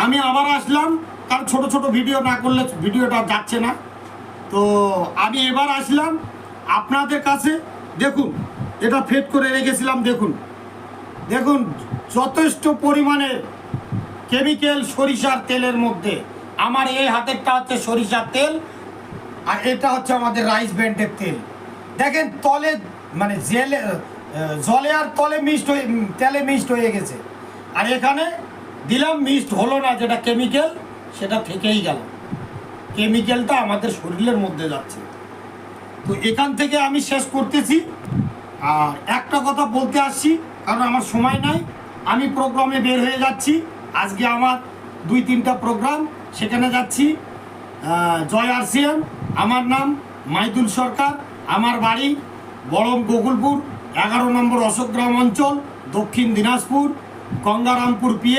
আমি আবার আসলাম, কারণ ছোট ছোট ভিডিও না করলে ভিডিওটা যাচ্ছে না। তো আমি এবার আসলাম আপনাদের কাছে। দেখুন, এটা ফেট করে রেখেছিলাম। দেখুন দেখুন যথেষ্ট পরিমাণে কেমিক্যাল সরিষার তেলের মধ্যে। আমার এই হাতেরটা হচ্ছে সরিষার তেল, আর এটা হচ্ছে আমাদের রাইস ব্র্যান্ডের তেল। দেখেন তলে মানে জলে আর তলে তেলে মিক্সড হয়ে গেছে। আর এখানে দিলাম, মিক্সড হলো না, যেটা কেমিক্যাল সেটা থেকেই গেল। কেমিক্যালটা আমাদের শরীরের মধ্যে যাচ্ছে। তো এখান থেকে আমি শেষ করতেছি। আর একটা কথা বলতে আসছি, কারণ আমার সময় নাই, আমি প্রোগ্রামে বের হয়ে যাচ্ছি। আজকে আমার 2-3টা প্রোগ্রাম, সেখানে যাচ্ছি। জয় RCM। আমার নাম মাইদুল সরকার। আমার বাড়ি বড়ম গোকুলপুর, 11 নম্বর অশোকগ্রাম অঞ্চল, দক্ষিণ দিনাজপুর, গঙ্গারামপুর PA।